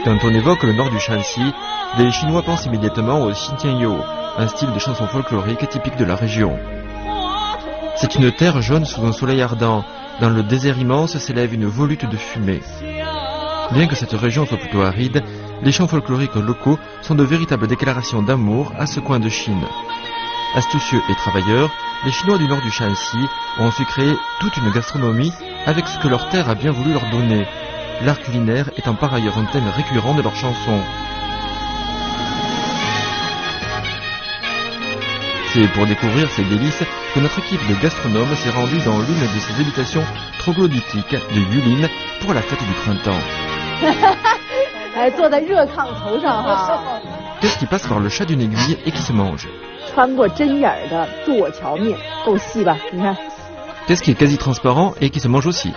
Quand on évoque le nord du Shanxi, les Chinois pensent immédiatement au Xinjiangyou, un style de chanson folklorique typique de la région. C'est une terre jaune sous un soleil ardent. Dans le désert immense s'élève une volute de fumée. Bien que cette région soit plutôt aride, les chants folkloriques locaux sont de véritables déclarations d'amour à ce coin de Chine. Astucieux et travailleurs, les Chinois du nord du Shanxi ont su créer toute une gastronomie avec ce que leur terre a bien voulu leur donner. L'art culinaire étant par ailleurs un thème récurrent de leurs chansons. C'est pour découvrir ces délices que notre équipe de gastronomes s'est rendue dans l'une de ces habitations troglodytiques de Yulin pour la fête du printemps. Qu'est-ce qui passe par le chat d'une aiguille et qui se mange? Qu'est-ce qui est quasi transparent et qui se mange aussi?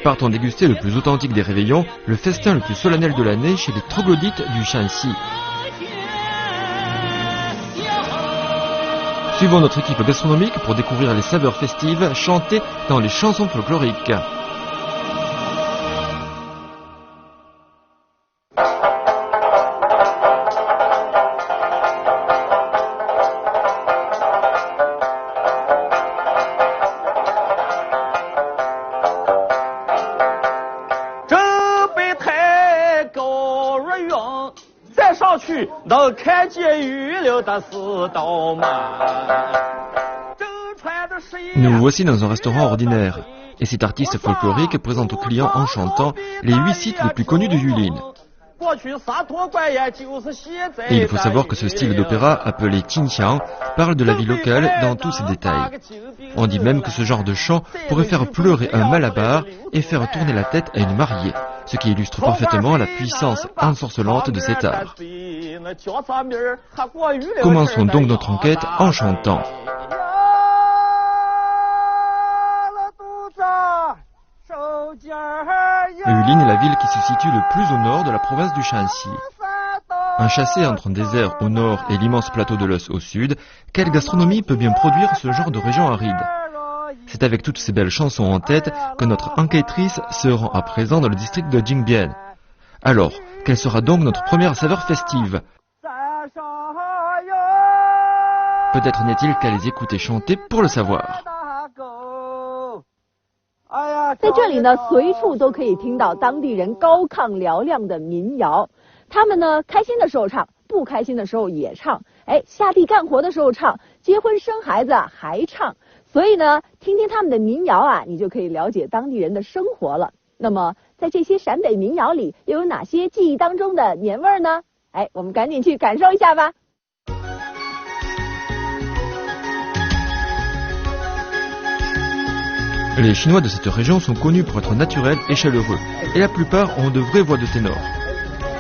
Partons déguster le plus authentique des réveillons, le festin le plus solennel de l'année chez les troglodytes du Shanxi. Suivons notre équipe gastronomique pour découvrir les saveurs festives chantées dans les chansons folkloriques. Nous voici dans un restaurant ordinaire, et cet artiste folklorique présente aux clients en chantant les 8 sites les plus connus de Yulin. Et il faut savoir que ce style d'opéra, appelé Qingqiang, parle de la vie locale dans tous ses détails. On dit même que ce genre de chant pourrait faire pleurer un malabar et faire tourner la tête à une mariée, ce qui illustre parfaitement la puissance ensorcelante de cet art. Commençons donc notre enquête en chantant. Yulin est la ville qui se situe le plus au nord de la province du Shanxi. Enchâssée entre un désert au nord et l'immense plateau de l'Eus au sud, quelle gastronomie peut bien produire ce genre de région aride? C'est avec toutes ces belles chansons en tête que notre enquêtrice se rend à présent dans le district de Jingbian. Alors, quelle sera donc notre première saveur festive? Peut-être n'est-il qu'à les écouter chanter pour le savoir. 在这里呢，随处都可以听到当地人高亢嘹亮的民谣。他们呢，开心的时候唱，不开心的时候也唱。下地干活的时候唱，结婚生孩子还唱。所以呢，听听他们的民谣啊，你就可以了解当地人的生活了。那么，在这些陕北民谣里，又有哪些记忆当中的年味呢？我们赶紧去感受一下吧。 Les Chinois de cette région sont connus pour être naturels et chaleureux, et la plupart ont de vraies voix de ténor.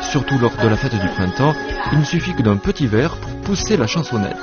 Surtout lors de la fête du printemps, il ne suffit que d'un petit verre pour pousser la chansonnette.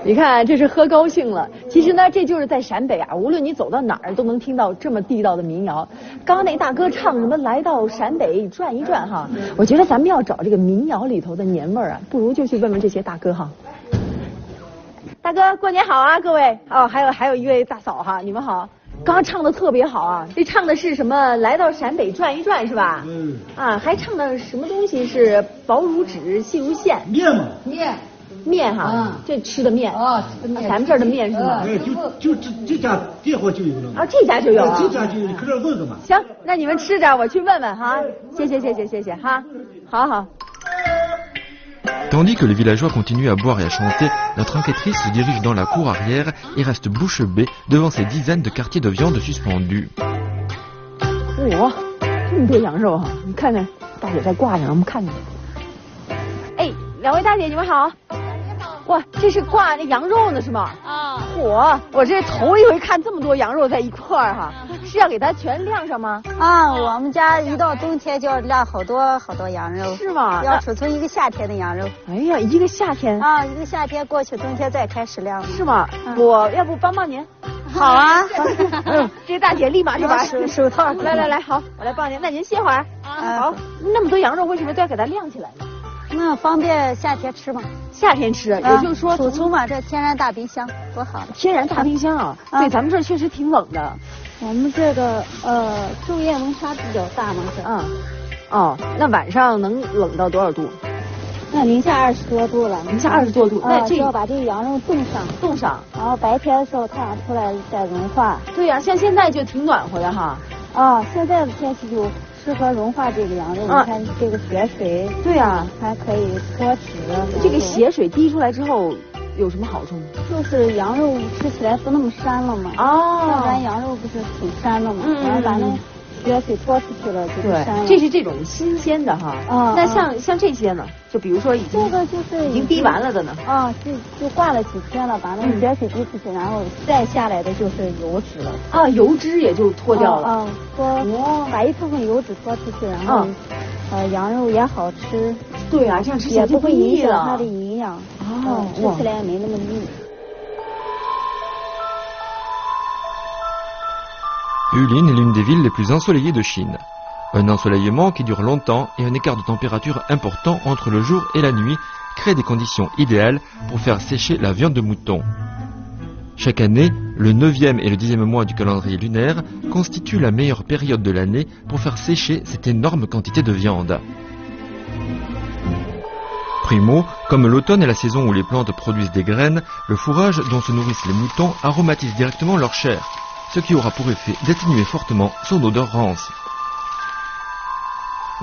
你看，这是喝高兴了。其实呢，这就是在陕北啊，无论你走到哪儿，都能听到这么地道的民谣。刚刚那大哥唱什么来到陕北转一转哈，我觉得咱们要找这个民谣里头的年味儿啊，不如就去问问这些大哥哈。大哥，过年好啊，各位哦，还有一位大嫂哈，你们好。 刚刚唱的特别好啊！这唱的是什么？来到陕北转一转是吧？啊，还唱的什么东西是薄如纸，细如线？面嘛，面哈，这吃的面啊，咱们这儿的面是吗？就这家店货就有了。啊，这家就有啊？这家就有，你可这问问嘛。行，那你们吃着，我去问问哈。谢谢哈，好。Tandis que les villageois continuent à boire et à chanter, notre enquêtrice se dirige dans la cour arrière et reste bouche bée devant ces dizaines de quartiers de viande suspendus. 哇，这么多羊肉哈！你看看，大姐在挂上，我们看看。哎，两位大姐，你们好。哇，这是挂那羊肉呢是吗？啊。我这头一回看这么多羊肉在一块儿哈，是要给它全晾上吗？啊，我们家一到冬天就要晾好多羊肉。是吗？要储存一个夏天的羊肉。哎呀，一个夏天啊，一个夏天过去，冬天再开始晾。是吗？我要不帮帮您？好啊。这个大姐立马就把手套。来，好，我来帮您。那您歇会儿。好，那么多羊肉为什么都要给它晾起来呢？那方便夏天吃嘛。夏天吃，也就是说储存嘛，这天然大冰箱多好。天然大冰箱啊，对，咱们这儿确实挺冷的。我们这个昼夜温差比较大嘛，是。哦，那晚上能冷到多少度？那零下20多度了。零下20多度，那这要把这个羊肉冻上，然后白天的时候太阳出来再融化。对呀，像现在就挺暖和的哈。啊，现在的天气就适合融化这个羊肉。你看这个血水。对呀，还可以脱脂。这个血水滴出来之后有什么好处呢？就是羊肉吃起来不那么膻了嘛。哦。要不然羊肉不是挺膻的嘛？然后把那血水脱出去了就不膻了。这是这种新鲜的哈。那像这些呢？就比如说这个就是已经滴完了的呢。就挂了几天了，把那个血水滴出去，然后再下来的就是油脂了。油脂也就脱掉了。把一部分油脂脱出去，然后羊肉也好吃。对啊，这样吃也不会影响它的营养。吃起来也没那么腻。Yulin est l'une des villes les plus ensoleillées de Chine. Un ensoleillement qui dure longtemps et un écart de température important entre le jour et la nuit crée des conditions idéales pour faire sécher la viande de mouton. Chaque année, le 9e et le 10e mois du calendrier lunaire constituent la meilleure période de l'année pour faire sécher cette énorme quantité de viande. Primo, comme l'automne est la saison où les plantes produisent des graines, le fourrage dont se nourrissent les moutons aromatise directement leur chair, ce qui aura pour effet d'atténuer fortement son odeur rance.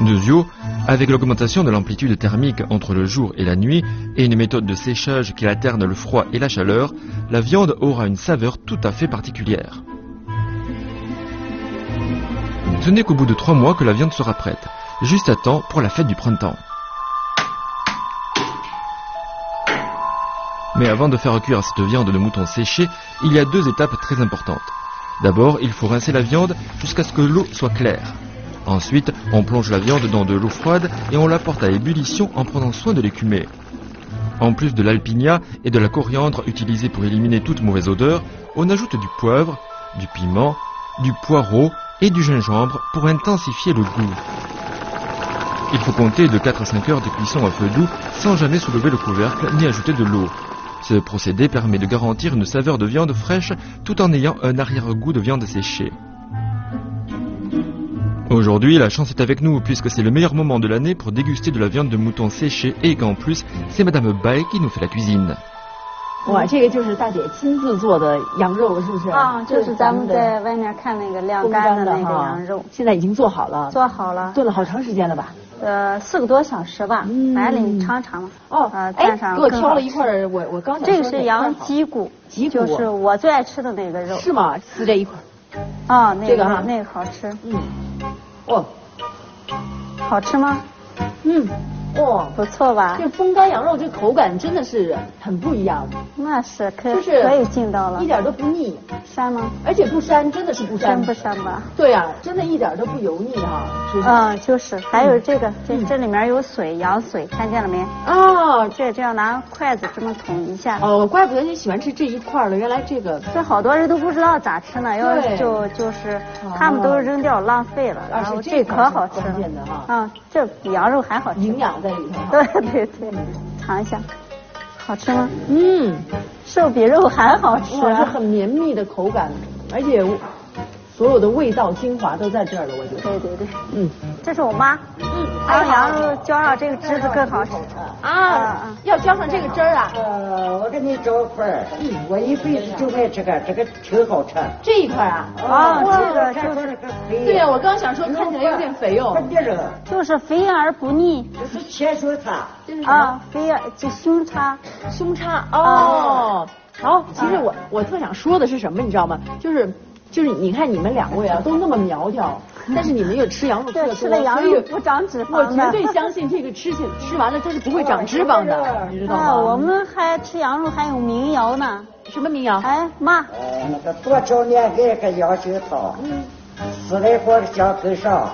Deuxièmement, avec l'augmentation de l'amplitude thermique entre le jour et la nuit et une méthode de séchage qui alterne le froid et la chaleur, la viande aura une saveur tout à fait particulière. Ce n'est qu'au bout de 3 mois que la viande sera prête, juste à temps pour la fête du printemps. Mais avant de faire cuire cette viande de mouton séchée, il y a 2 étapes très importantes. D'abord, il faut rincer la viande jusqu'à ce que l'eau soit claire. Ensuite, on plonge la viande dans de l'eau froide et on la porte à ébullition en prenant soin de l'écumer. En plus de l'alpinia et de la coriandre utilisée pour éliminer toute mauvaise odeur, on ajoute du poivre, du piment, du poireau et du gingembre pour intensifier le goût. Il faut compter de 4 à 5 heures de cuisson à feu doux sans jamais soulever le couvercle ni ajouter de l'eau. Ce procédé permet de garantir une saveur de viande fraîche tout en ayant un arrière-goût de viande séchée. Aujourd'hui, la chance est avec nous puisque c'est le meilleur moment de l'année pour déguster de la viande de mouton séchée et qu'en plus, c'est Madame Bai qui nous fait la cuisine. 哇，这个就是大姐亲自做的羊肉，是不是？就是咱们在外面看那个晾干的那个羊肉，现在已经做好了。做好了，炖了好长时间了吧？4个多小时吧。来，你尝尝嘛。蘸上。给我挑了一块我刚想说这个是羊脊骨，就是我最爱吃的那个肉。是吗？撕这一块。这个那个好吃。好吃吗？不错吧？这风干羊肉这口感真的是很不一样。那是可以劲到了，一点都不腻。膻吗？而且不膻，真的是不膻。真不膻吧？对呀，真的一点都不油腻哈。就是。还有这个，这里面有水，羊水，看见了没？这样拿筷子这么捅一下。怪不得你喜欢吃这一块了，原来这个。这好多人都不知道咋吃呢，就是他们都扔掉浪费了，然后这可好吃了。这比羊肉还好吃。营养在里头。对，尝一下，好吃吗？肉比肉还好吃，是很绵密的口感，而且所有的味道精华都在这儿了，我觉得。对对对，嗯，这是我妈，让羊肉浇上这个汁子更好吃。要浇上这个汁儿啊？我给你找块儿，我一辈子就爱这个挺好吃。这一块啊？这个就是，对呀，我刚想说看起来有点肥哦。就是肥而不腻。这是切蔬菜。肥而就胸叉。胸叉哦。好，其实我特想说的是什么，你知道吗？就是你看你们两位啊，都那么苗条，但是你们又吃羊肉吃的多，吃了羊肉不长脂肪。我绝对相信这个吃完了它是不会长脂肪的，你知道吗？我们还吃羊肉还有民谣呢。什么民谣？哎妈，那个多少年爱个杨杏桃，死来活想跟上。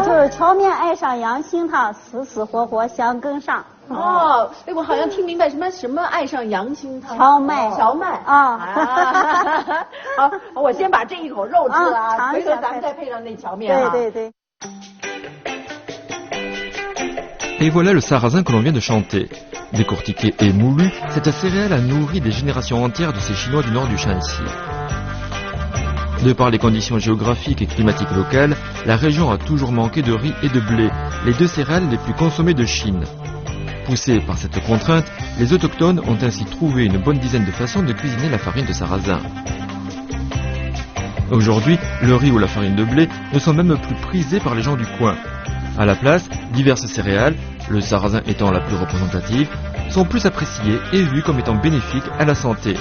就是荞面爱上杨杏桃，死死活活想跟上。我好像听明白什么爱上杨杏桃。荞麦好，我先把这一口肉吃了回头咱们再配上那荞面。对对对。Et voilà le sarrasin que l'on vient de chanter. Décortiqué et moulu, cette céréale a nourri des générations entières de ces Chinois du nord du Shanxi. De par les conditions géographiques et climatiques locales, la région a toujours manqué de riz et de blé, les deux céréales les plus consommées de Chine. Poussés par cette contrainte, les autochtones ont ainsi trouvé une bonne dizaine de façons de cuisiner la farine de sarrasin. Aujourd'hui, le riz ou la farine de blé ne sont même plus prisés par les gens du coin. À la place, diverses céréales, le sarrasin étant la plus représentative, sont plus appréciées et vues comme étant bénéfiques à la santé.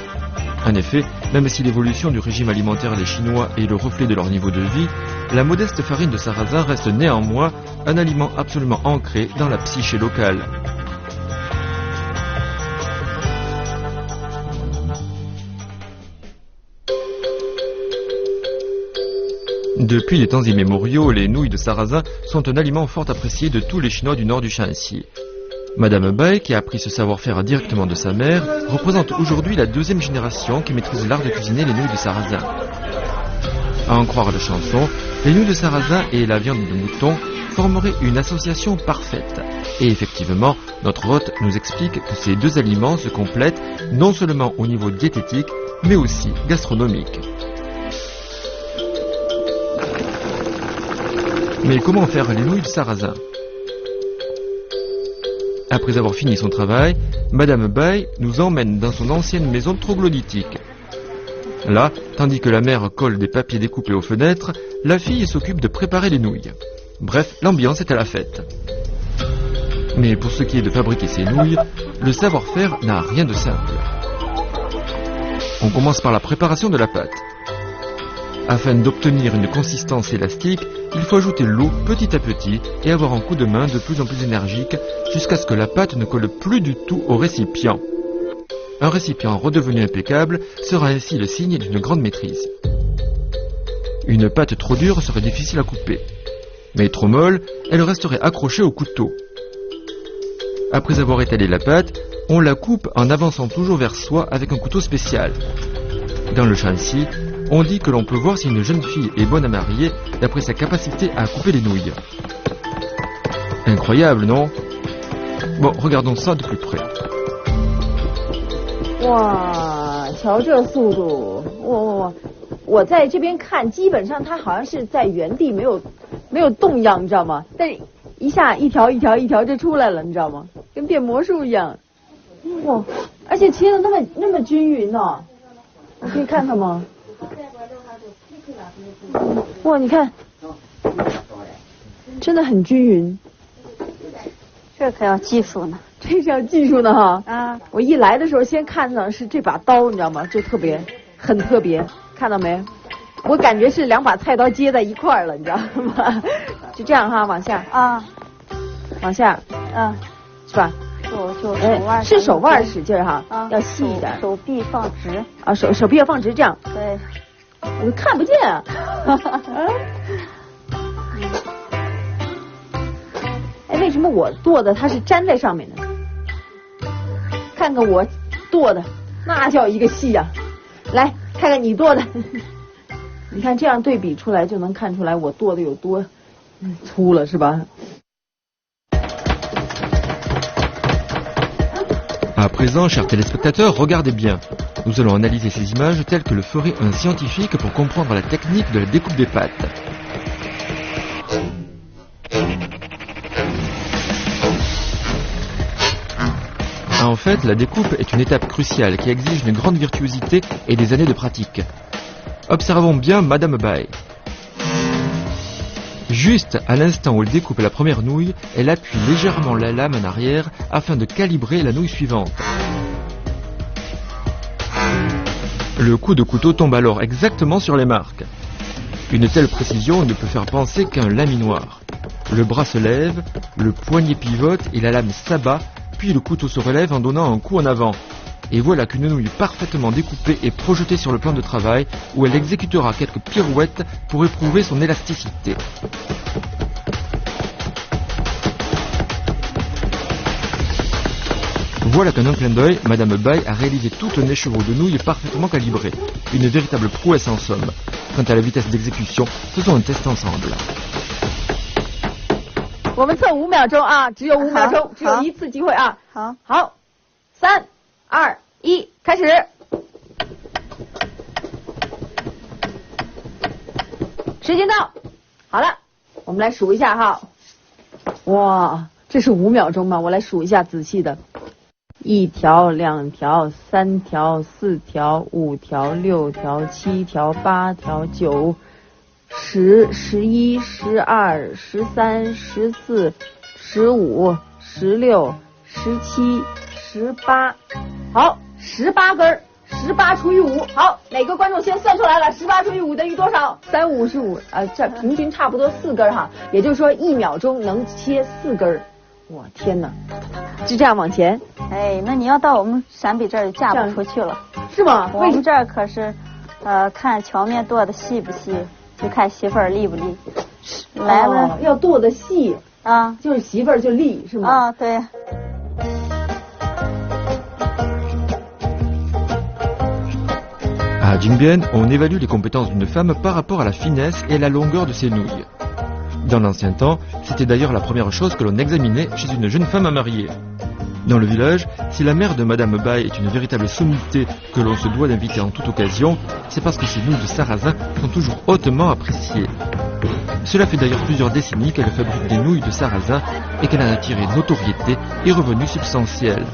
En effet, même si l'évolution du régime alimentaire des Chinois est le reflet de leur niveau de vie, la modeste farine de sarrasin reste néanmoins un aliment absolument ancré dans la psyché locale. Depuis les temps immémoriaux, les nouilles de sarrasin sont un aliment fort apprécié de tous les Chinois du nord du Shanxi. Madame Bai, qui a appris ce savoir-faire directement de sa mère, représente aujourd'hui la deuxième génération qui maîtrise l'art de cuisiner les nouilles de sarrasin. À en croire la chanson, les nouilles de sarrasin et la viande de mouton formeraient une association parfaite. Et effectivement, notre hôte nous explique que ces deux aliments se complètent non seulement au niveau diététique, mais aussi gastronomique. Mais comment faire les nouilles de sarrasin? Après avoir fini son travail, Madame Bai nous emmène dans son ancienne maison troglodytique. Là, tandis que la mère colle des papiers découpés aux fenêtres, la fille s'occupe de préparer les nouilles. Bref, l'ambiance est à la fête. Mais pour ce qui est de fabriquer ces nouilles, le savoir-faire n'a rien de simple. On commence par la préparation de la pâte. Afin d'obtenir une consistance élastique, il faut ajouter l'eau petit à petit et avoir un coup de main de plus en plus énergique jusqu'à ce que la pâte ne colle plus du tout au récipient. Un récipient redevenu impeccable sera ainsi le signe d'une grande maîtrise. Une pâte trop dure serait difficile à couper, mais trop molle, elle resterait accrochée au couteau. Après avoir étalé la pâte, on la coupe en avançant toujours vers soi avec un couteau spécial. Dans le Shanxi, on dit que l'on peut voir si une jeune fille est bonne à marier d'après sa capacité à couper les nouilles. Incroyable, non? Bon, regardons ça de plus près. 哇，瞧这速度！我在这边看，基本上它好像是在原地没有动样，你知道吗？但是一下一条一条一条就出来了，你知道吗？跟变魔术一样。哇，而且切的那么均匀呢。我可以看看吗？哇，你看，真的很均匀。这可要技术呢。这是要技术呢哈。我一来的时候先看到是这把刀，你知道吗？就很特别，看到没？我感觉是两把菜刀接在一块儿了，你知道吗？就这样哈，往下往下，是吧？就手腕是手腕使劲哈，要细一点，手臂放直啊，手臂要放直，这样。对，我看不见啊。哎，为什么我剁的它是粘在上面的？看看我剁的，那叫一个细呀！来看看你剁的，你看这样对比出来就能看出来我剁的有多粗了，是吧？À présent, chers téléspectateurs, regardez bien. Nous allons analyser ces images telles que le ferait un scientifique pour comprendre la technique de la découpe des pâtes. En fait, la découpe est une étape cruciale qui exige une grande virtuosité et des années de pratique. Observons bien Madame Bai. Juste à l'instant où elle découpe la première nouille, elle appuie légèrement la lame en arrière afin de calibrer la nouille suivante. Le coup de couteau tombe alors exactement sur les marques. Une telle précision ne peut faire penser qu'à un laminoir. Le bras se lève, le poignet pivote et la lame s'abat, puis le couteau se relève en donnant un coup en avant. Et voilà qu'une nouille parfaitement découpée est projetée sur le plan de travail où elle exécutera quelques pirouettes pour éprouver son élasticité. Voilà qu'en un clin d'œil, Madame Bai a réalisé tout un écheveau de nouilles parfaitement calibré. Une véritable prouesse en somme. Quant à la vitesse d'exécution, faisons un test ensemble. 我们测5秒钟啊，只有5秒钟，只有一次机会啊。好，3、2、1，开始。时间到，好了，我们来数一下哈。哇，这是5秒钟吗？我来数一下，仔细的。1条、2条、3条、4条、5条、6条、7条、8条、9、10、11、12、13、14、15、16、17、18，好，18根，18除以5，好，哪个观众先算出来了？18除以5等于多少？355，这平均差不多4根哈，也就是说1秒钟能切4根。我天哪，就这样往前。哎，那你要到我们陕北这儿就嫁不出去了，是吗？我们这儿可是，看荞面剁的细不细，就看媳妇儿利不利。来了，要剁的细啊，就是媳妇儿就利，是吗？啊，对。À Jingbien, on évalue les compétences d'une femme par rapport à la finesse et la longueur de ses nouilles. Dans l'ancien temps, c'était d'ailleurs la première chose que l'on examinait chez une jeune femme à marier. Dans le village, si la mère de Madame Bai est une véritable sommité que l'on se doit d'inviter en toute occasion, c'est parce que ses nouilles de sarrasin sont toujours hautement appréciées. Cela fait d'ailleurs plusieurs décennies qu'elle fabrique des nouilles de sarrasin et qu'elle en a tiré notoriété et revenus substantiels.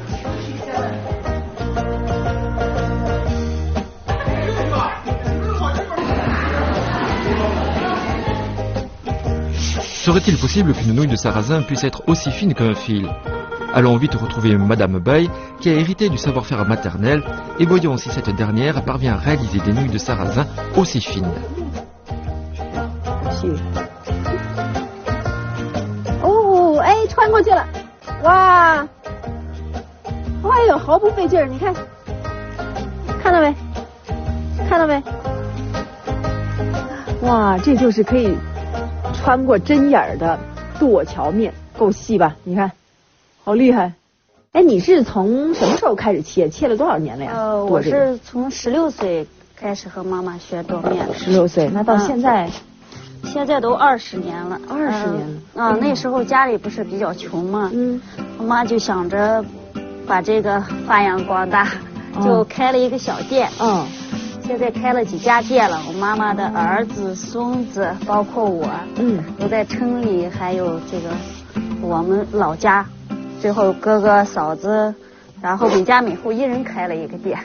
Serait-il possible qu'une nouille de sarrasin puisse être aussi fine qu'un fil? Allons vite retrouver Madame Bai, qui a hérité du savoir-faire maternel, et voyons si cette dernière parvient à réaliser des nouilles de sarrasin aussi fines. Oh, 哎，穿过去了，哇，哎呦，毫不费劲儿，你看，看到没？看到没？哇，这就是可以穿过针眼的剁荞面，够细吧？你看，好厉害！哎，你是从什么时候开始切？切了多少年了呀？我是从16岁开始和妈妈学剁面。16岁，那到现在？现在都20年了。20年了。啊，那时候家里不是比较穷嘛，我妈就想着把这个发扬光大，就开了一个小店。现在开了几家店了，我妈妈的儿子、孙子，包括我，都在城里，还有这个我们老家，最后哥哥嫂子，然后每家每户一人开了一个店。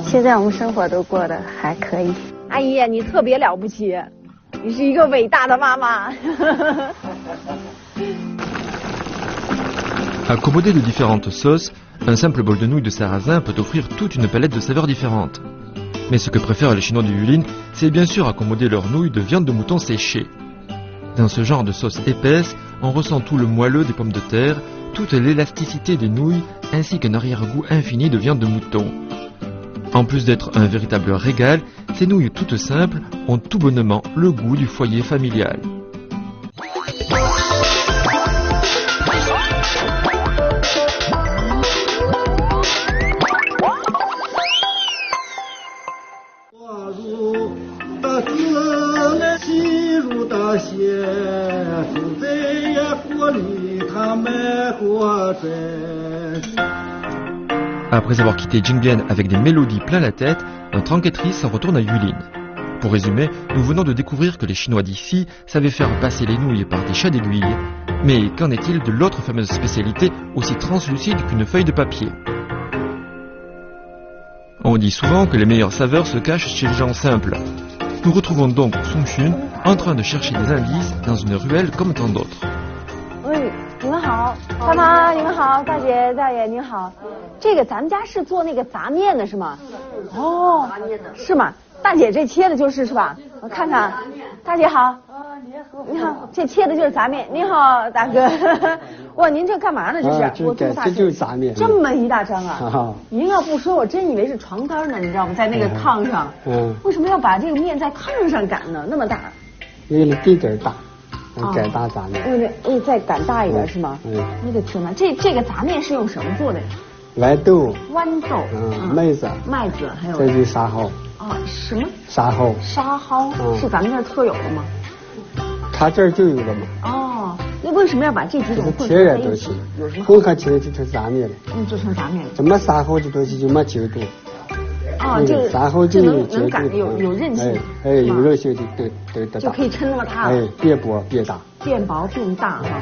现在我们生活都过得还可以。阿姨，你特别了不起，你是一个伟大的妈妈。Accommodé de différentes sauces, un simple bol de nouilles de sarrasin peut offrir toute une palette de saveurs différentes. Mais ce que préfèrent les Chinois du Yulin, c'est bien sûr accommoder leurs nouilles de viande de mouton séchée. Dans ce genre de sauce épaisse, on ressent tout le moelleux des pommes de terre, toute l'élasticité des nouilles, ainsi qu'un arrière-goût infini de viande de mouton. En plus d'être un véritable régal, ces nouilles toutes simples ont tout bonnement le goût du foyer familial. Après avoir quitté Jingbian avec des mélodies plein la tête, notre enquêtrice s'en retourne à Yulin. Pour résumer, nous venons de découvrir que les Chinois d'ici savaient faire passer les nouilles par des chats d'aiguille. Mais qu'en est-il de l'autre fameuse spécialité aussi translucide qu'une feuille de papier? On dit souvent que les meilleures saveurs se cachent chez les gens simples. Nous retrouvons donc Song Xun en train de chercher des indices dans une ruelle comme tant d'autres. Oui, 你们好，大妈，你们好，大姐，大爷，你好。这个咱们家是做那个杂面的是吗？哦，是吗？大姐这切的就是是吧？我看看，大姐好。你好，这切的就是杂面。你好，大哥。哇，您这干嘛呢？这是？我这就是杂面。这么一大张啊！您要不说，我真以为是床单呢，你知道吗？在那个炕上。为什么要把这个面在炕上擀呢？那么大。为了地点大，擀大杂面。为了再擀大一点是吗？我的天哪，这个杂面是用什么做的呀？豌豆。豌豆。麦子。麦子还有。这就是沙蒿。啊，什么？沙蒿。沙蒿是咱们这儿特有的吗？他这儿就有了嘛。哦，那为什么要把这几种混合在一起？有什么？混合起来就成杂面了。就成杂面了。怎么沙蒿这东西就没筋度？哦，这沙蒿就能擀有韧性。有韧性就就可以抻那么大。变薄变大。变薄变大哈。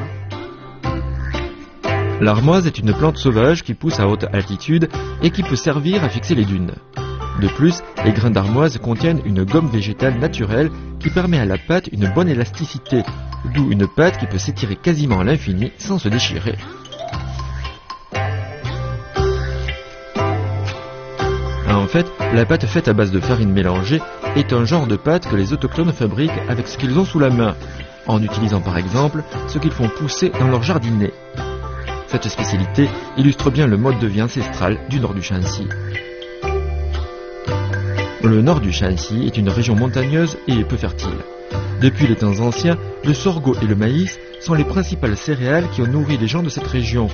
L'armoise est une plante sauvage qui pousse à haute altitude et qui peut servir à fixer les dunes. De plus, les grains d'armoise contiennent une gomme végétale naturelle qui permet à la pâte une bonne élasticité, d'où une pâte qui peut s'étirer quasiment à l'infini sans se déchirer. En fait, la pâte faite à base de farine mélangée est un genre de pâte que les autochtones fabriquent avec ce qu'ils ont sous la main, en utilisant par exemple ce qu'ils font pousser dans leur jardinet. Cette spécialité illustre bien le mode de vie ancestral du nord du Shanxi. Le nord du Shanxi est une région montagneuse et peu fertile. Depuis les temps anciens, le sorgho et le maïs sont les principales céréales qui ont nourri les gens de cette région,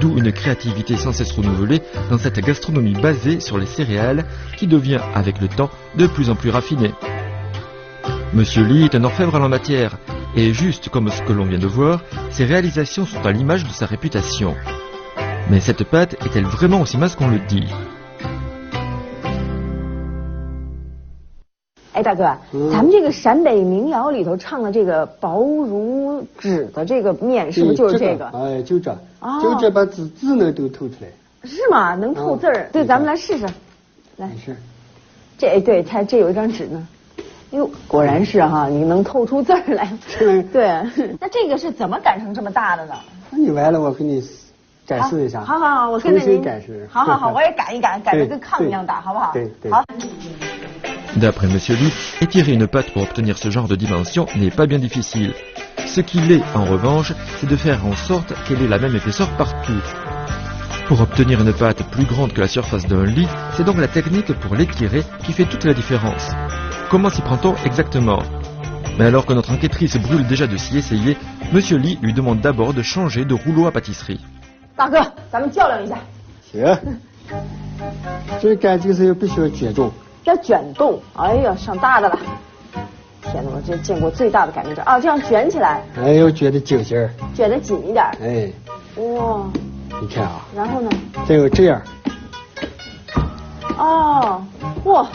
d'où une créativité sans cesse renouvelée dans cette gastronomie basée sur les céréales qui devient, avec le temps, de plus en plus raffinée. Monsieur Li est un orfèvre en la matière, et juste comme ce que l'on vient de voir, ses réalisations sont à l'image de sa réputation. Mais cette pâte est-elle vraiment aussi mince qu'on le dit? 哎，大哥，咱们这个陕北民谣里头唱的这个薄如纸的这个面，是不是就是这个？哎，就这，就这把字能都透出来。是吗？能透字儿？对，咱们来试试。来，是。这对，它这有一张纸呢。哟，果然是哈，你能透出字儿来。对，那这个是怎么擀成这么大的呢？那你完了，我给你展示一下。好好好，我跟着您展示。好，我也擀一擀，擀得跟炕一样大，好不好？对。好。D'après Monsieur Li, étirer une pâte pour obtenir ce genre de dimension n'est pas bien difficile. Ce qu'il est, en revanche, c'est de faire en sorte qu'elle ait la même épaisseur partout. Pour obtenir une pâte plus grande que la surface d'un lit, c'est donc la technique pour l'étirer qui fait toute la différence. Comment s'y prend-on exactement? Mais alors que notre enquêtrice brûle déjà de s'y essayer, Monsieur Li lui demande d'abord de changer de rouleau à pâtisserie. 大哥，咱们较量一下。行。这擀这个时候必须要卷重。要卷动，哎呀，上大的了！天哪，我这见过最大的擀面杖啊！这样卷起来，哎，要卷得紧些儿，卷得紧一点。哎，哇，你看啊，然后呢？再有这样。哦，哇，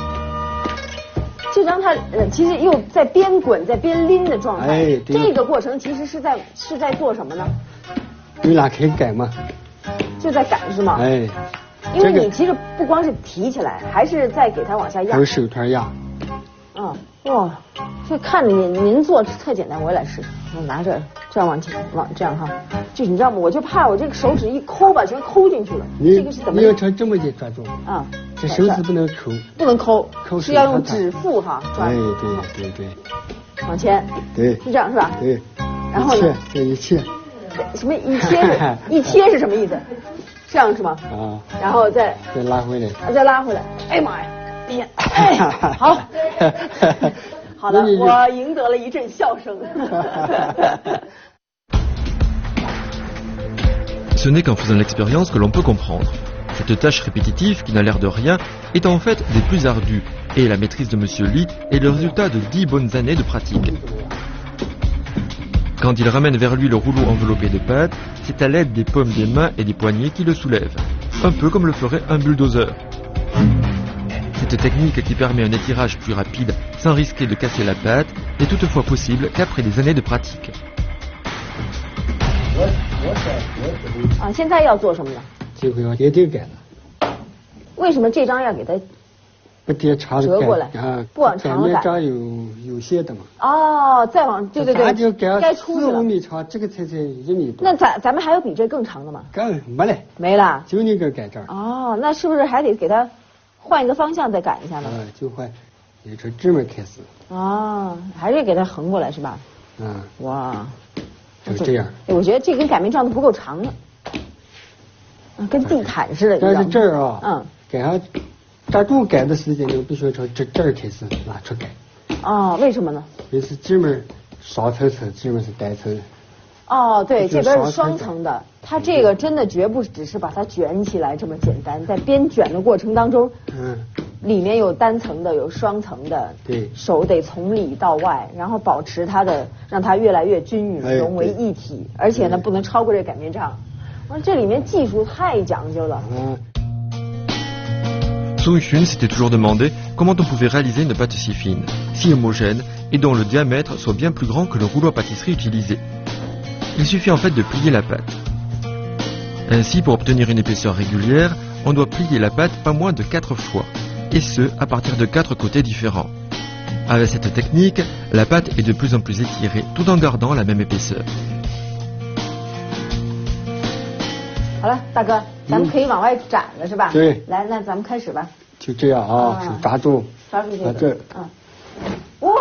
就让它其实又在边滚在边拎的状态。哎，对。这个过程其实是在做什么呢？你俩可以擀嘛？就在擀是吗？哎。因为你其实不光是提起来，还是在给它往下压。还有手团压。哇，这看着您做特简单，我也来试试。我拿着这样往这样哈，就你知道吗？我就怕我这个手指一抠吧，全抠进去了。这个是怎么？你要成这么一抓住啊？这手指不能抠。不能抠，是要用指腹哈抓。哎，对。往前。对。是这样是吧？对。然后呢？这一切。什么一切？一切是什么意思？这样是吗？啊，然后再拉回来，再拉回来。哎妈呀！哎呀，好，好了，我赢得了一阵笑声。Ce n'est qu'en faisant l'expérience que l'on peut comprendre. Cette tâche répétitive, qui n'a l'air de rien, est en fait des plus ardues, et la maîtrise de Monsieur Li est le résultat de 10 bonnes années de pratique. Quand il ramène vers lui le rouleau enveloppé de pâte, c'est à l'aide des paumes des mains et des poignets qu'il le soulève. un peu comme le ferait un bulldozer. Cette technique qui permet un étirage plus rapide sans risquer de casser la pâte n'est toutefois possible qu'après des années de pratique. 啊，现在要做什么呢？这回要叠叠盖了。为什么这张要给它不叠长的折过来啊，不往长了盖？这有斜的嘛。哦，再往对对咱就对，盖出去了。4-5米长，这个才1米多。那咱们还有比这更长的吗？没了，没了，就那个盖这儿。哦，那是不是还得给它换一个方向再改一下呢？就换，也从这面开始。哦，还是给它横过来是吧？嗯。哇。就这样。哎，我觉得这根擀面杖都不够长了，跟地毯似的。但是这儿啊，给上扎住盖的时间就必须从这儿开始拿出盖。哦，为什么呢？就是这面双层，这面是单层。哦，对，这边是双层的，它这个真的绝不只是把它卷起来这么简单，在边卷的过程当中，里面有单层的，有双层的，对，手得从里到外，然后保持它的，让它越来越均匀，融为一体，而且呢不能超过这擀面杖。哇，这里面技术太讲究了。Song Hyun s'était toujours demandé comment on pouvait réaliser une pâte si fine, si homogène et dont le diamètre soit bien plus grand que le rouleau à pâtisserie utilisé. Il suffit en fait de plier la pâte. Ainsi, pour obtenir une épaisseur régulière, on doit plier la pâte pas moins de 4 fois, et ce, à partir de 4 côtés différents. Avec cette technique, la pâte est de plus en plus étirée, tout en gardant la même épaisseur. 好了，大哥，咱们可以往外展了，是吧？对。来，那咱们开始吧。就这样啊，手抓住这个。哇，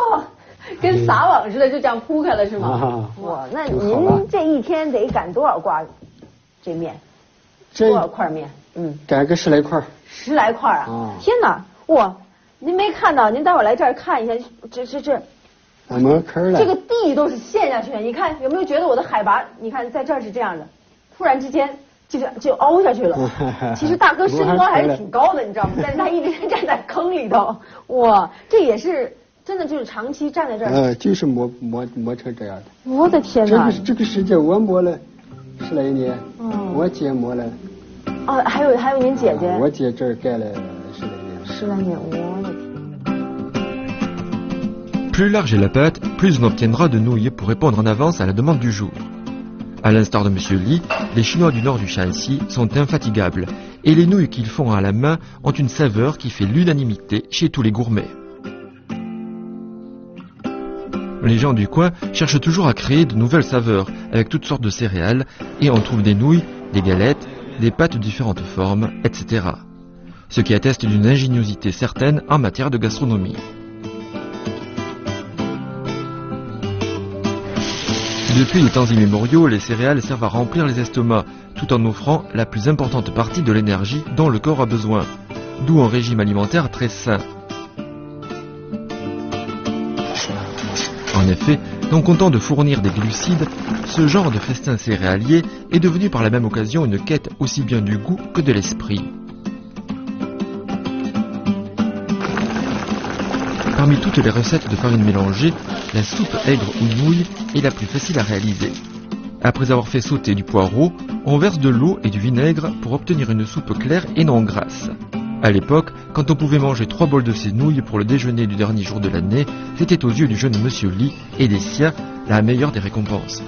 跟撒网似的，就这样铺开了是吗？哇，那您这一天得擀多少挂这面？多少块面？擀个10来块。10来块啊！天哪，哇！您没看到？您待会儿来这儿看一下，这。我们坑了。这个地都是陷下去的，你看有没有觉得我的海拔？你看在这儿是这样的，突然之间就凹下去了。其实大哥身高还是挺高的，你知道吗？但是他一直站在坑里头。哇，这也是真的，就是长期站在这儿。就是磨成这样的。我的天哪！这个时间我磨了10来年，我姐磨了。哦，还有您姐姐。我姐这儿盖了10来年。10来年，我的天。Plus large est la pâte, plus on obtiendra de nouilles pour répondre en avance à la demande du jour. À l'instar de Monsieur Li, les Chinois du nord du Shanxi sont infatigables et les nouilles qu'ils font à la main ont une saveur qui fait l'unanimité chez tous les gourmets. Les gens du coin cherchent toujours à créer de nouvelles saveurs avec toutes sortes de céréales et on trouve des nouilles, des galettes, des pâtes de différentes formes, etc. Ce qui atteste d'une ingéniosité certaine en matière de gastronomie. Depuis les temps immémoriaux, les céréales servent à remplir les estomacs, tout en offrant la plus importante partie de l'énergie dont le corps a besoin, d'où un régime alimentaire très sain. En effet, non content de fournir des glucides, ce genre de festin céréalier est devenu par la même occasion une quête aussi bien du goût que de l'esprit. Parmi toutes les recettes de farine mélangée, la soupe aigre ou nouille est la plus facile à réaliser. Après avoir fait sauter du poireau, on verse de l'eau et du vinaigre pour obtenir une soupe claire et non grasse. À l'époque, quand on pouvait manger 3 bols de ces nouilles pour le déjeuner du dernier jour de l'année, c'était aux yeux du jeune Monsieur Li et des siens la meilleure des récompenses.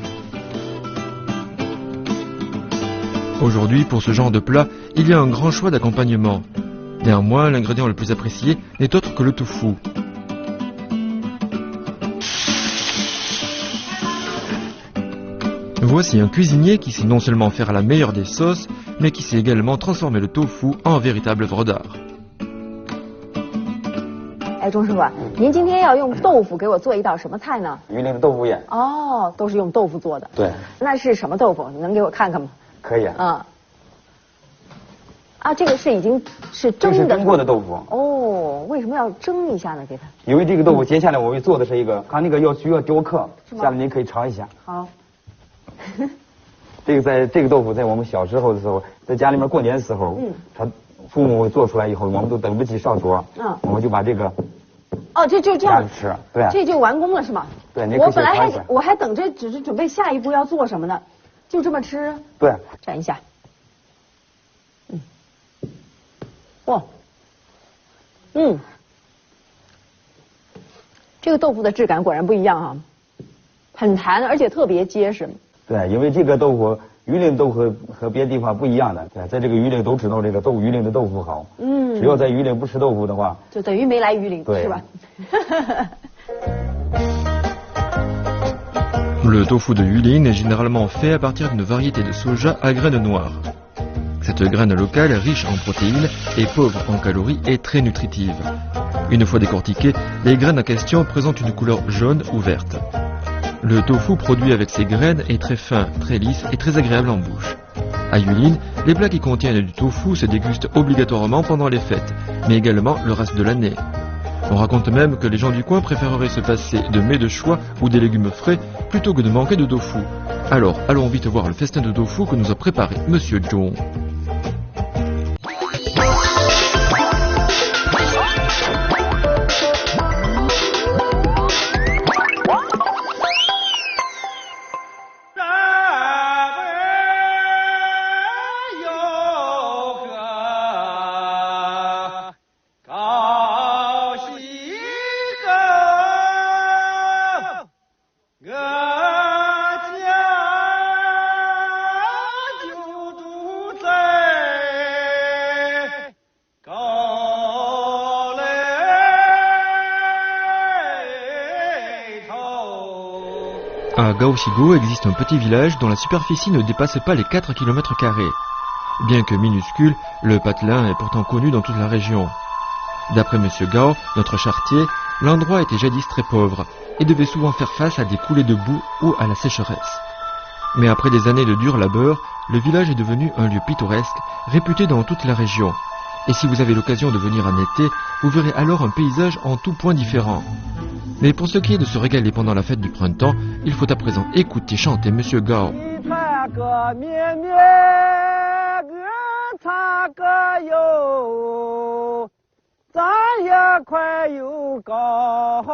Aujourd'hui, pour ce genre de plat, il y a un grand choix d'accompagnement. Néanmoins, l'ingrédient le plus apprécié n'est autre que le tofu. Voici un cuisinier qui sait non seulement faire la meilleure des sauces, mais qui sait également transformer le tofu en véritable œuvre d'art. 哎，钟师傅，您今天要用豆腐给我做一道什么菜呢？榆林的豆腐宴。哦，都是用豆腐做的。对。那是什么豆腐？你能给我看看吗？可以啊。这个是已经是蒸的。这是蒸过的豆腐。哦，为什么要蒸一下呢？给它。因为这个豆腐接下来我会做的是一个，它那个需要雕刻，下面您可以尝一下。好。这个豆腐在我们小时候的时候，在家里面过年的时候，他父母做出来以后，我们都等不及上桌，我们就把这个，这就这样吃，对，这就完工了是吗？对，我本来我还等着，只是准备下一步要做什么呢，就这么吃。对，蘸一下，哇，这个豆腐的质感果然不一样啊，很弹，而且特别结实。对，因为这个豆腐，榆林豆腐和别的地方不一样的。对，在这个榆林都知道这个榆林的豆腐好。只要在榆林不吃豆腐的话，就等于没来榆林，是吧？Le tofu de Yulin est généralement fait à partir d'une variété de soja à graines noires. Cette graine locale, riche en protéines et pauvre en calories, est très nutritive. Une fois décortiquées, les graines en question présentent une couleur jaune ou verte. Le tofu produit avec ces graines est très fin, très lisse et très agréable en bouche. À Yulin, les plats qui contiennent du tofu se dégustent obligatoirement pendant les fêtes, mais également le reste de l'année. On raconte même que les gens du coin préféreraient se passer de mets de choix ou des légumes frais plutôt que de manquer de tofu. Alors, allons vite voir le festin de tofu que nous a préparé Monsieur Zhong. À Gaoxigo existe un petit village dont la superficie ne dépasse pas les 4 km². Bien que minuscule, le patelin est pourtant connu dans toute la région. D'après M. Gao, notre charretier, l'endroit était jadis très pauvre et devait souvent faire face à des coulées de boue ou à la sécheresse. Mais après des années de dur labeur, le village est devenu un lieu pittoresque, réputé dans toute la région. Et si vous avez l'occasion de venir en été, vous verrez alors un paysage en tout point différent. Mais pour ce qui est de se régaler pendant la fête du printemps, il faut à présent écouter chanter Monsieur Gao. Gao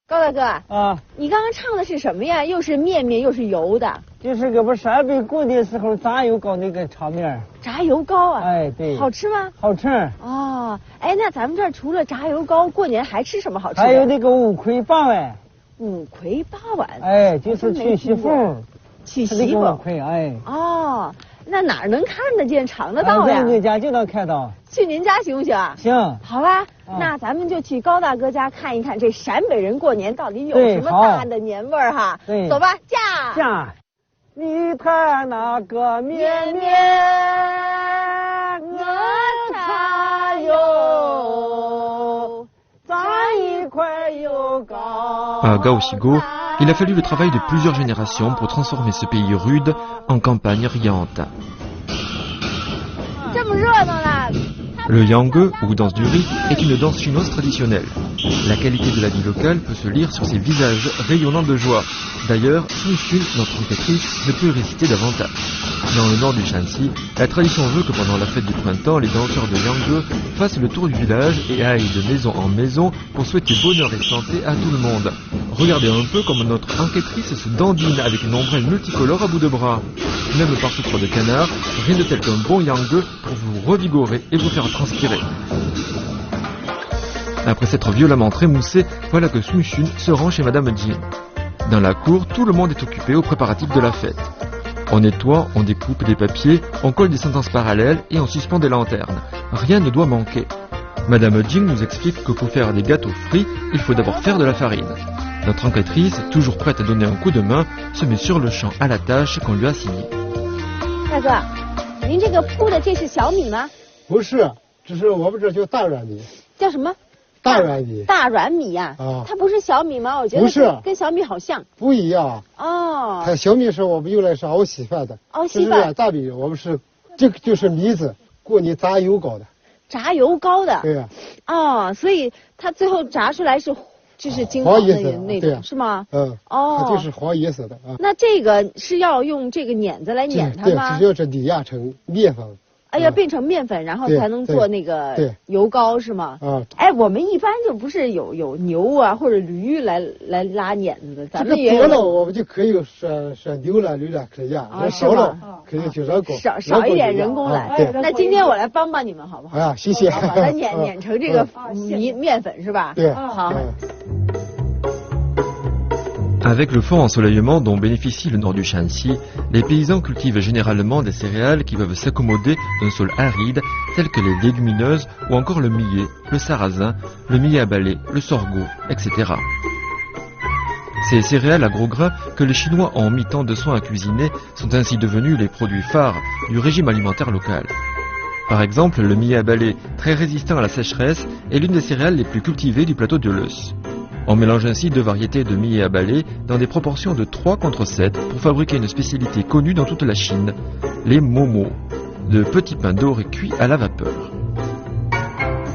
大哥啊，你刚刚唱的是什么呀？又是面面又是油的。就是个不陕北过年时候炸油糕那个场面。炸油糕啊？哎，对。好吃吗？好吃。哦，哎，那咱们这儿除了炸油糕，过年还吃什么好吃的？还有那个五魁八碗。五魁八碗？哎，就是娶媳妇。娶媳妇。五魁，哎。哦，那哪儿能看得见、尝得到呀？在你家就能看到。去您家行不行啊？行。好吧，那咱们就去高大哥家看一看，这陕北人过年到底有什么大的年味儿哈？对，走吧，驾。你看那个面面我擦哟，炸一块油糕。À Gaoxigo, il a fallu le travail de plusieurs générations pour transformer ce pays rude en campagne riante. Le Yangge, ou danse du riz, est une danse chinoise traditionnelle. La qualité de la vie locale peut se lire sur ses visages rayonnants de joie. D'ailleurs, Sun Xun, notre enquêtrice, ne peut réciter davantage. Dans le nord du Shanxi, la tradition veut que pendant la fête du printemps, les danseurs de Yangge fassent le tour du village et aillent de maison en maison pour souhaiter bonheur et santé à tout le monde. Regardez un peu comme notre enquêtrice se dandine avec une ombrelle multicolore à bout de bras. Même par souffle de canard, rien de tel qu'un bon Yangge pour vous revigorer et vous faire transpirer. Après s'être violemment trémoussé, voilà que Sun Xun se rend chez Madame Jing. Dans la cour, tout le monde est occupé aux préparatifs de la fête. On nettoie, on découpe des papiers, on colle des sentences parallèles et on suspend des lanternes. Rien ne doit manquer. Madame Jing nous explique que pour faire des gâteaux frits, il faut d'abord faire de la farine. Notre enquêtrice, toujours prête à donner un coup de main, se met sur le champ à la tâche qu'on lui a assignée. 大哥，您这个铺的这是小米吗？不是，这是我们这叫大软米。叫什么？大软米。大软米呀？它不是小米吗？我觉得不是，跟小米好像。不一样。哦。它小米是我们用来是熬稀饭的。熬稀饭。大米我们是，这个就是米子，过年炸油糕的。炸油糕的。对呀。哦，所以它最后炸出来是。就是金黄的那种，是吗？嗯，它就是黄颜色的啊。那这个是要用这个碾子来碾它吗？对，只要是碾压成面粉。哎呀，变成面粉，然后才能做那个油糕是吗？哎，我们一般就不是有牛啊或者驴来拉碾子的，咱们也有。多了我们就可以说牛了驴了可以啊，少了可以就人工。少一点人工来。那今天我来帮你们好不好？啊，谢谢。把它碾成这个面粉是吧？对。好。Avec le fort ensoleillement dont bénéficie le nord du Shanxi, les paysans cultivent généralement des céréales qui peuvent s'accommoder d'un sol aride, tels que les légumineuses ou encore le millet, le sarrasin, le millet à balai, le sorgho, etc. Ces céréales à gros grains que les Chinois ont mis tant de soin à cuisiner sont ainsi devenus les produits phares du régime alimentaire local. Par exemple, le millet à balai, très résistant à la sécheresse, est l'une des céréales les plus cultivées du plateau de l'Eus. On mélange ainsi deux variétés de millet à balai dans des proportions de 3 contre 7 pour fabriquer une spécialité connue dans toute la Chine, les momo, de petits pains dorés cuits à la vapeur.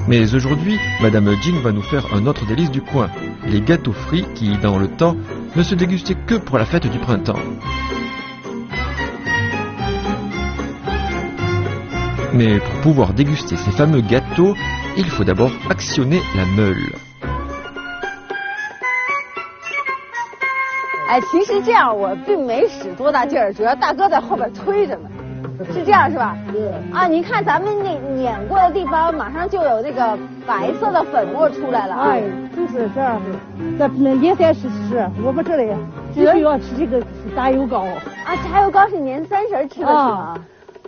Mais aujourd'hui, Madame Jing va nous faire un autre délice du coin, les gâteaux frits qui, dans le temps, ne se dégustaient que pour la fête du printemps. Mais pour pouvoir déguster ces fameux gâteaux, il faut d'abord actionner la meule. 哎，其实这样我并没使多大劲儿，主要大哥在后边推着呢，是这样是吧？对。啊，你看咱们那碾过的地方，马上就有那个白色的粉末出来了。哎，就是这样的。在年30吃，我们这里必须要吃这个炸油糕。啊，炸油糕是年30吃的是吗？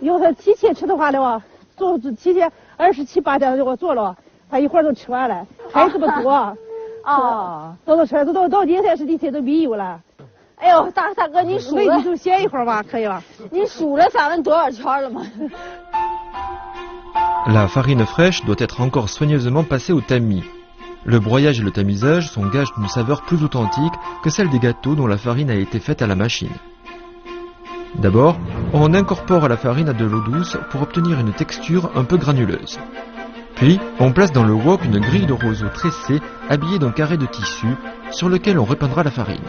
要是提前吃的话的话，做提前27、8点就给我做了，他一会儿就吃完了，还这么多。哦。都吃，到年30那天都没有了。 哎呦，大哥，你数了，你就歇一会儿吧，可以吧？你数了咱们多少圈了吗？ La farine fraîche doit être encore soigneusement passée au tamis. Le broyage et le tamisage sont gages d'une saveur plus authentique que celle des gâteaux dont la farine a été faite à la machine. D'abord, on incorpore à la farine à de l'eau douce pour obtenir une texture un peu granuleuse. Puis, on place dans le wok une grille de roseau tressée habillée d'un carré de tissu sur lequel on répandra la farine.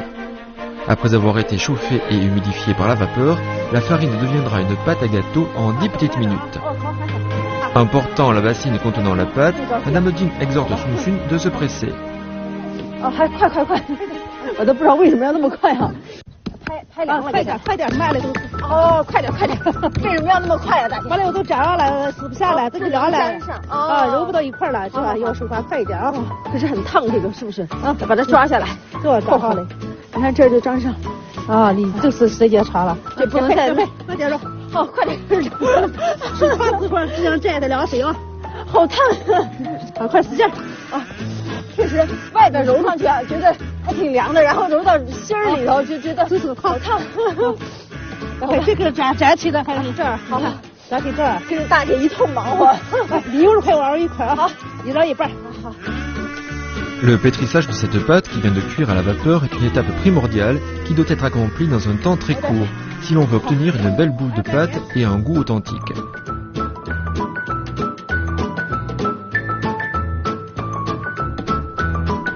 Après avoir été chauffée et humidifiée par la vapeur, la farine deviendra une pâte à gâteau en 10 petites minutes. En portant la bassine contenant la pâte, Madame Jing exhorte Sun Xun de se presser. 哦，还快！我都不知道为什么要那么快啊！拍凉了，快点，慢了都。哦，快点！为什么要那么快啊，大姐？完了，我都粘上了，撕不下来，这就凉了。啊，揉不到一块了，是吧？要手法快一点啊！可是很烫，这个是不是？啊，把它抓下来，这抓上来。 你看这儿就粘上，啊，你这是时间长了，这不能再快点揉，好，快点，手快自块这样摘的凉水啊，好烫，快使劲啊！确实，外边揉上去啊，觉得还挺凉的，然后揉到心儿里头就觉得好烫。然后这个粘起的还是这儿，好，粘起这儿，跟着大姐一通忙活，你一块往一块啊，好，一人一半，好。 Le pétrissage de cette pâte qui vient de cuire à la vapeur est une étape primordiale qui doit être accomplie dans un temps très court si l'on veut obtenir une belle boule de pâte et un goût authentique.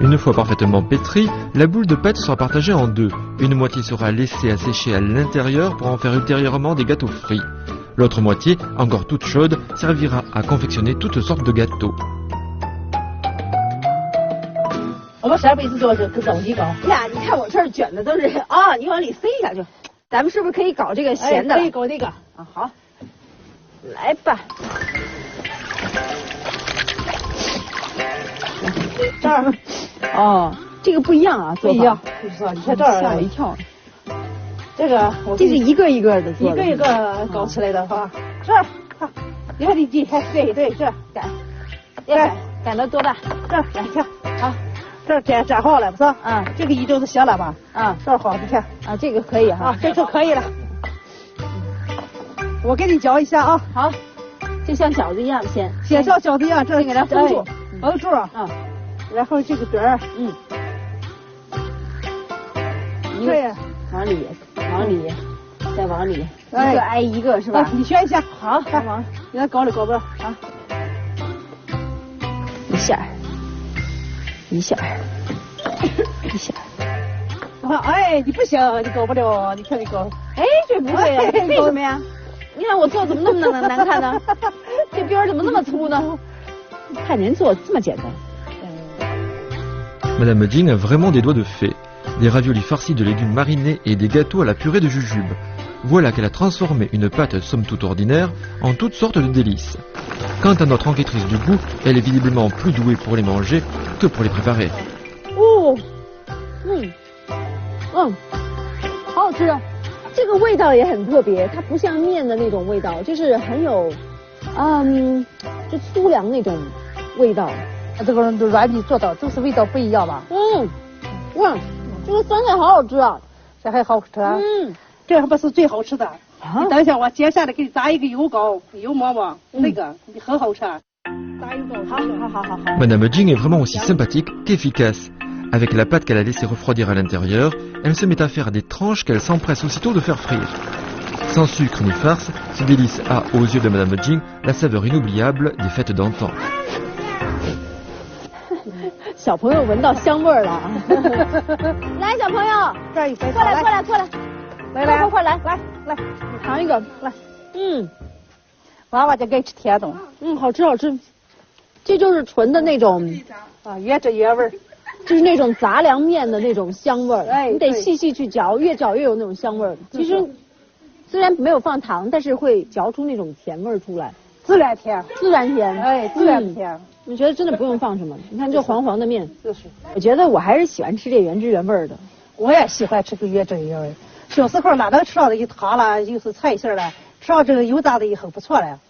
Une fois parfaitement pétrie, la boule de pâte sera partagée en deux. Une moitié sera laissée à sécher à l'intérieur pour en faire ultérieurement des gâteaux frits. L'autre moitié, encore toute chaude, servira à confectionner toutes sortes de gâteaux. 我们陕北是做这个枣泥糕。呀，你看我这儿卷的都是啊，你往里塞一下就。咱们是不是可以搞这个咸的？可以搞那个啊，好，来吧。这儿，哦，这个不一样啊，不一样，不知道。你看这儿，吓我一跳。这个，这是一个一个的做的，一个一个搞起来的哈。这儿，你看你还对，这擀到多大？这儿，你看，好。 这儿粘好了，不是？嗯，这个一周是行了吧？嗯，这儿好，你看啊，这个可以哈，啊，这就可以了。我给你搅一下啊，好，就像饺子一样，先像饺子一样，这给它封住，封住，嗯，然后这个底儿，对，往里，再往里，一个挨一个是吧？你选一下，好，往，给它搞里搞不？啊，一下。 一下，哎，你不行，你搞不了，你看你搞，哎，这不对呀，为什么呀？你看我做怎么那么难看呢？这边怎么那么粗呢？看人做这么简单。Madame Jing a vraiment des doigts de fée. Des raviolis farcis de légumes marinés et des gâteaux à la purée de jujube. Voilà qu'elle a transformé une pâte somme toute ordinaire en toutes sortes de délices. Quant à notre enquêtrice du goût, elle est visiblement plus douée pour les manger que pour les préparer. 好好吃啊！这个味道也很特别，它不像面的那种味道，就是很有，就粗粮那种味道。这个软米做到就是味道不一样吧？哇，这个酸菜好好吃啊！这还好吃啊！这还不是最好吃的。你等一下，我接下来给你炸一个油糕、油馍馍，那个很好吃。炸油糕，好。Madame Jing est vraiment aussi sympathique qu'efficace. Avec la pâte qu'elle a laissé refroidir à l'intérieur, elle se met à faire des tranches qu'elle s'empresse aussitôt de faire frire. Sans sucre ni farce, ce délice a, aux yeux de Madame Jing, la saveur inoubliable des fêtes d'antan. 小朋友闻到香味儿了。来，小朋友，这一杯，过来，来，快来，尝一个，来，娃娃就爱吃甜的，好吃，这就是纯的那种越吃越味儿，就是那种杂粮面的那种香味儿，你得细细去嚼，越嚼越有那种香味儿。其实虽然没有放糖，但是会嚼出那种甜味儿出来，自然甜，自然甜。我觉得真的不用放什么，你看这黄黄的面，我觉得我还是喜欢吃这原汁原味的。我也喜欢吃个原汁原味，小时候哪能吃到这一汤了，又是菜馅了，吃到这个油炸的以后不错了。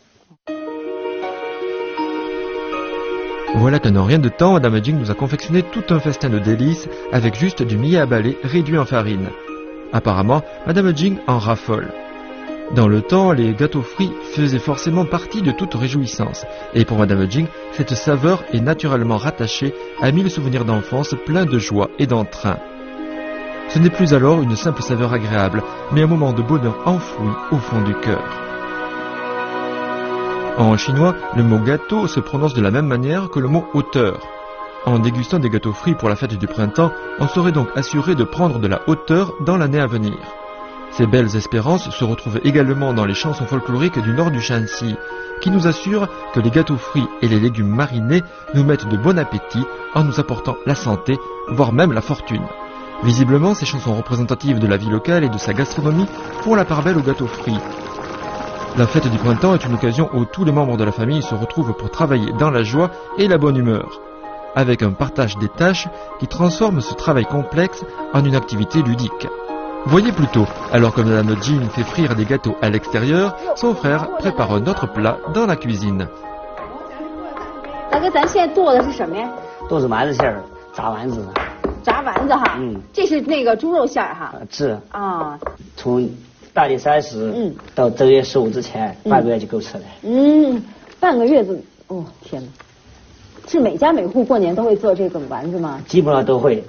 Voilà qu'en rien de temps, Madame Jing nous a confectionné tout un festin de délices avec juste du millet à balai réduit en farine. Apparemment, Madame Jing en raffole. Dans le temps, les gâteaux frits faisaient forcément partie de toute réjouissance. Et pour Madame Jing, cette saveur est naturellement rattachée à 1000 souvenirs d'enfance pleins de joie et d'entrain. Ce n'est plus alors une simple saveur agréable, mais un moment de bonheur enfoui au fond du cœur. En chinois, le mot gâteau se prononce de la même manière que le mot hauteur. En dégustant des gâteaux frits pour la fête du printemps, on serait donc assuré de prendre de la hauteur dans l'année à venir. Ces belles espérances se retrouvent également dans les chansons folkloriques du nord du Shanxi, qui nous assurent que les gâteaux frits et les légumes marinés nous mettent de bon appétit en nous apportant la santé, voire même la fortune. Visiblement, ces chansons représentatives de la vie locale et de sa gastronomie font la part belle aux gâteaux frits. La fête du printemps est une occasion où tous les membres de la famille se retrouvent pour travailler dans la joie et la bonne humeur, avec un partage des tâches qui transforme ce travail complexe en une activité ludique. Voyez plutôt, alors que Madame Jing fait frire des gâteaux à l'extérieur, son frère prépare un autre plat dans la cuisine. 大哥，咱现在剁的是什么呀？剁是丸子馅儿，炸丸子。炸丸子哈，这是那个猪肉馅儿哈。是啊，从大年30到正月15之前，半个月就够吃了。半个月子，天哪！是每家每户过年都会做这个丸子吗？基本上都会。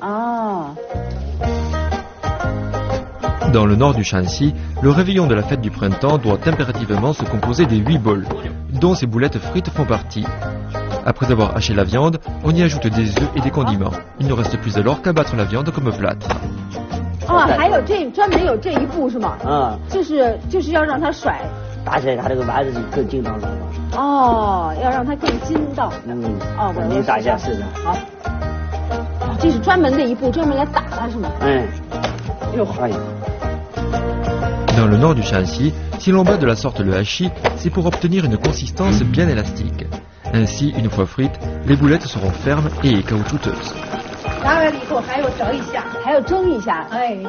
Dans le nord du Shanxi, le réveillon de la fête du printemps doit impérativement se composer des 8 bols, dont ces boulettes frites font partie. Après avoir haché la viande, on y ajoute des œufs et des condiments. Il ne reste plus alors qu'à battre la viande comme plâtre. 还有专门有这一步是吗？就是要让它甩。打起来，它这个丸子就更筋道了。要让它更筋道。我给你打一下试试。好。这是专门的一步，专门来打它是吗？Dans le nord du Shanxi, si l'on bat de la sorte le hachis, c'est pour obtenir une consistance bien élastique. Ainsi, une fois frites, les boulettes seront fermes et caoutchouteuses. 炸完了以后还要蒸一下，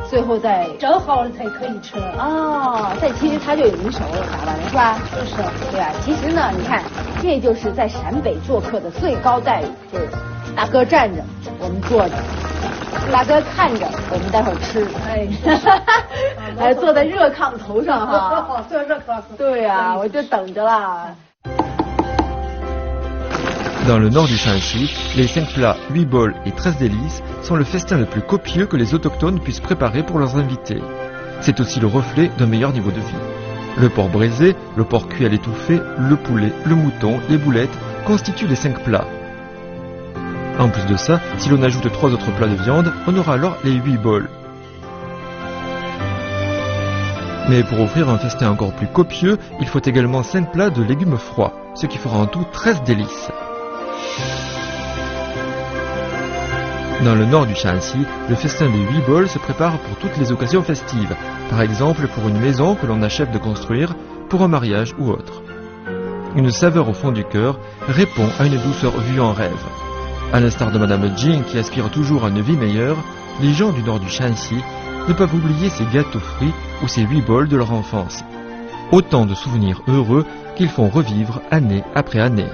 最后再蒸好了才可以吃。这其实它就已经熟了，炸完了是吧？对啊。其实呢，你看，这就是在陕北做客的最高待遇，就是大哥站着，我们坐着。大哥看着，我们待会儿吃。坐在热炕头上哈。坐热炕。对啊，我就等着啦。Dans le nord du Shanxi, les 5 plats, 8 bols et 13 délices sont le festin le plus copieux que les autochtones puissent préparer pour leurs invités. C'est aussi le reflet d'un meilleur niveau de vie. Le porc braisé, le porc cuit à l'étouffée, le poulet, le mouton, les boulettes constituent les 5 plats. En plus de ça, si l'on ajoute 3 autres plats de viande, on aura alors les 8 bols. Mais pour offrir un festin encore plus copieux, il faut également 5 plats de légumes froids, ce qui fera en tout 13 délices. Dans le nord du Shaanxi, le festin des 8 bols se prépare pour toutes les occasions festives, par exemple pour une maison que l'on achève de construire, pour un mariage ou autre. Une saveur au fond du cœur répond à une douceur vue en rêve. À l'instar de Madame Jing qui aspire toujours à une vie meilleure, les gens du nord du Shaanxi ne peuvent oublier ces gâteaux fruits ou ces 8 bols de leur enfance. Autant de souvenirs heureux qu'ils font revivre année après année.